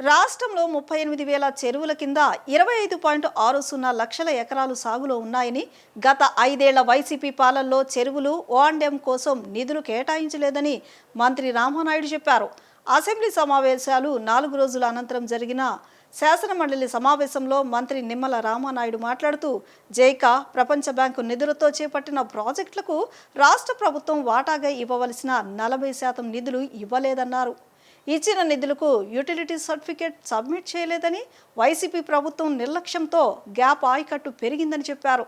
రాష్ట్రంలో 38,000 చెరువుల కింద 25.60 లక్షల ఎకరాలు సాగులో ఉన్నాయని, గత 5 ఏళ్ల వైసీపీ పాలనలో చెరువులు ఓ&ఎం కోసం నిధులు కేటాయించలేదని మంత్రి రామానాయుడు చెప్పారు. అసెంబ్లీ సమావేశాలు 4 రోజుల అనంతరం జరిగిన శాసనమండలి సమావేశంలో మంత్రి నిమ్మల రామానాయుడు మాట్లాడుతూ, జైకా, ప్రపంచ బ్యాంకు నిధులతో చేపట్టిన ప్రాజెక్టులకు రాష్ట్ర ప్రభుత్వం వాటాగా ఇవ్వవలసిన 40% నిధులు ఇవ్వలేదన్నారు. ఇచ్చిన నిధులకు యూటిలిటీ సర్టిఫికేట్ సబ్మిట్ చేయలేదని, వైసీపీ ప్రభుత్వం నిర్లక్ష్యంతో గ్యాప్ ఆయకట్టు పెరిగిందని చెప్పారు.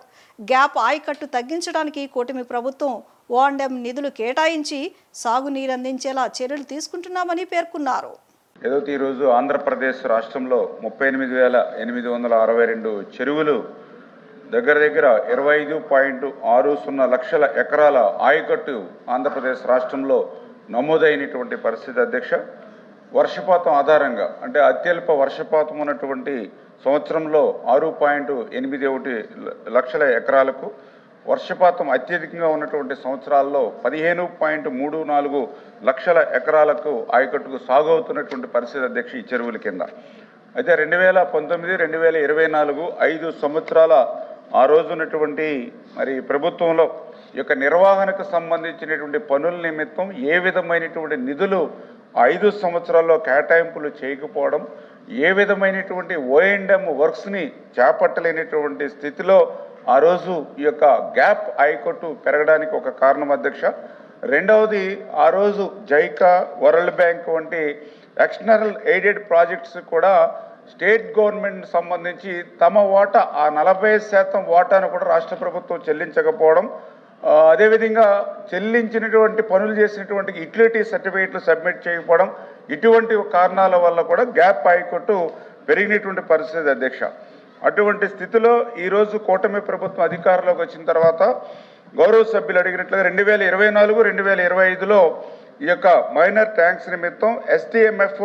గ్యాప్ ఆయకట్టు తగ్గించడానికి కూటమి ప్రభుత్వం ఓ&ఎం నిధులు కేటాయించి సాగునీరందించేలా చర్యలు తీసుకుంటున్నామని పేర్కొన్నారు. ఏదైతే ఈరోజు ఆంధ్రప్రదేశ్ రాష్ట్రంలో 38,862 చెరువులు దగ్గర 25.60 లక్షల ఎకరాల ఆయకట్టు ఆంధ్రప్రదేశ్ రాష్ట్రంలో నమోదైనటువంటి పరిస్థితి అధ్యక్ష. వర్షపాతం ఆధారంగా అంటే అత్యల్ప వర్షపాతం ఉన్నటువంటి సంవత్సరంలో 6.81 లక్షల ఎకరాలకు, వర్షపాతం అత్యధికంగా ఉన్నటువంటి సంవత్సరాల్లో 15.34 లక్షల ఎకరాలకు ఆయకట్టుకు సాగు అవుతున్నటువంటి పరిస్థితి అధ్యక్ష ఈ చెరువుల కింద. అయితే 2019, 2024 5 సంవత్సరాల ఆ రోజు ఉన్నటువంటి మరి ప్రభుత్వంలో ఈ యొక్క నిర్వహణకు సంబంధించినటువంటి పనుల నిమిత్తం ఏ విధమైనటువంటి నిధులు 5 సంవత్సరాల్లో కేటాయింపులు చేయకపోవడం, ఏ విధమైనటువంటి ఓ&ఎం వర్క్స్ని చేపట్టలేనటువంటి స్థితిలో ఆ రోజు ఈ యొక్క గ్యాప్ ఆయకట్టు పెరగడానికి ఒక కారణం అధ్యక్ష. రెండవది, ఆ రోజు జైకా, వరల్డ్ బ్యాంక్ వంటి ఎక్స్టర్నల్ ఎయిడెడ్ ప్రాజెక్ట్స్ కూడా స్టేట్ గవర్నమెంట్ సంబంధించి తమ వాటా ఆ 40% వాటాను కూడా రాష్ట్ర ప్రభుత్వం చెల్లించకపోవడం, అదేవిధంగా చెల్లించినటువంటి పనులు చేసినటువంటి యూటిలిటీ సర్టిఫికేట్లు సబ్మిట్ చేయకపోవడం, ఇటువంటి కారణాల వల్ల కూడా గ్యాప్ ఆయకట్టు పెరిగినటువంటి పరిస్థితి అధ్యక్ష. అటువంటి స్థితిలో ఈరోజు కూటమి ప్రభుత్వం అధికారంలోకి వచ్చిన తర్వాత గౌరవ సభ్యులు అడిగినట్లుగా 2024, 2025లో ఈ యొక్క మైనర్ ట్యాంక్స్ నిమిత్తం ఎస్టీఎంఎఫ్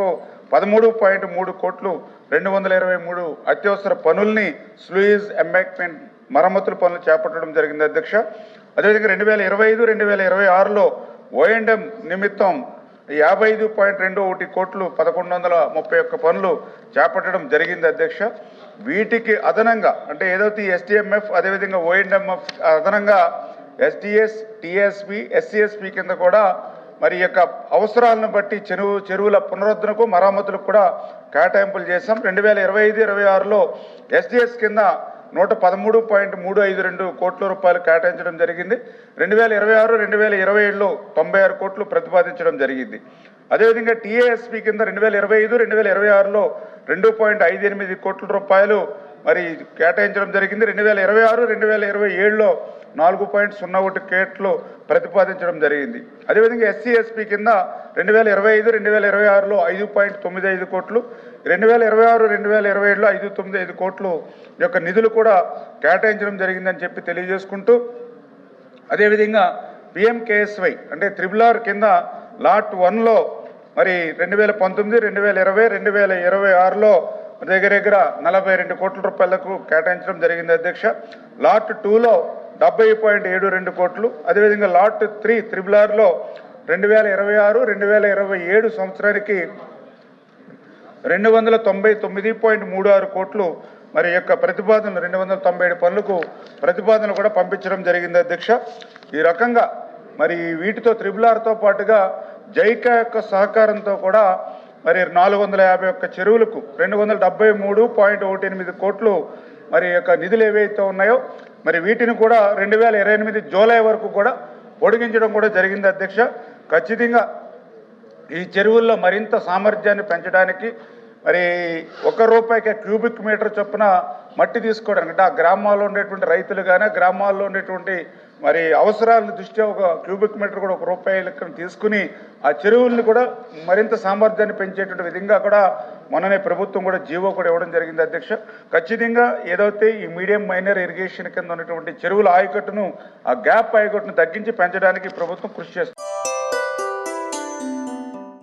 13.3 కోట్లు 223 అత్యవసర పనుల్ని స్లూయిజ్ ఎంబాంక్మెంట్ మరమ్మతుల పనులు చేపట్టడం జరిగింది అధ్యక్ష. అదేవిధంగా 2025, 2026లో ఓ&ఎం నిమిత్తం 55.21 కోట్లు 1131 పనులు చేపట్టడం జరిగింది అధ్యక్ష. వీటికి అదనంగా అంటే ఏదైతే ఎస్టీఎంఎఫ్ అదేవిధంగా ఓ&ఎంఎఫ్ అదనంగా ఎస్టీఎస్, టీఎస్పీ, ఎస్సీఎస్పీ కింద కూడా మరి యొక్క అవసరాలను బట్టి చెరువుల పునరుద్ధరణకు మరమ్మతులకు కూడా కేటాయింపులు చేశాం. 2025, 26లో ఎస్టీఎస్ కింద 113.352 కోట్ల రూపాయలు కేటాయించడం జరిగింది. 2026, 2027లో 96 కోట్లు ప్రతిపాదించడం జరిగింది. అదేవిధంగా టీఏఎస్పీ కింద 2025, 2026లో 2.58 కోట్ల రూపాయలు మరి కేటాయించడం జరిగింది. 2026, 2027లో 4.01 కోట్లు ప్రతిపాదించడం జరిగింది. అదేవిధంగా ఎస్సీఎస్పీ కింద 2025, 2026లో 5.95 కోట్లు, 2026, 2027లో 5.95 కోట్లు యొక్క నిధులు కూడా కేటాయించడం జరిగిందని చెప్పి తెలియజేసుకుంటూ, అదేవిధంగా పిఎంకేఎస్వై అంటే RRR కింద లాట్ 1లో మరి 2019, 2020, 2026లో దగ్గర 42 కోట్ల రూపాయలకు కేటాయించడం జరిగింది అధ్యక్ష. లాట్ 2లో 70.72 కోట్లు, అదేవిధంగా లాట్ 3 RRRలో 2026, 2027 సంవత్సరానికి 299.36 కోట్లు మరి యొక్క ప్రతిపాదనలు 297 పనులకు ప్రతిపాదనలు కూడా పంపించడం జరిగింది అధ్యక్ష. ఈ రకంగా మరి వీటితో RRRతో పాటుగా జైకా యొక్క సహకారంతో కూడా మరి 451 చెరువులకు 273.18 కోట్లు మరి యొక్క నిధులు ఏవైతే ఉన్నాయో మరి వీటిని కూడా 2028 జూలై వరకు కూడా పొడిగించడం కూడా జరిగింది అధ్యక్ష. ఖచ్చితంగా ఈ చెరువుల్లో మరింత సామర్థ్యాన్ని పెంచడానికి మరి ₹1 క్యూబిక్ మీటర్ చొప్పున మట్టి తీసుకోవడానికి అంటే ఆ గ్రామాల్లో ఉండేటువంటి రైతులు కానీ గ్రామాల్లో ఉండేటువంటి మరి అవసరాల దృష్ట్యా 1 క్యూబిక్ మీటర్ కూడా ₹1 లెక్కన తీసుకుని ఆ చెరువుల్ని కూడా మరింత సామర్థ్యాన్ని పెంచేటువంటి విధంగా కూడా మొన్ననే ప్రభుత్వం కూడా జీవో కూడా ఇవ్వడం జరిగింది అధ్యక్ష. ఖచ్చితంగా ఏదైతే ఈ మీడియం మైనర్ ఇరిగేషన్ కింద ఉన్నటువంటి చెరువుల ఆయకట్టును ఆ గ్యాప్ ఆయకట్టును తగ్గించి పెంచడానికి ప్రభుత్వం కృషి చేస్తుంది.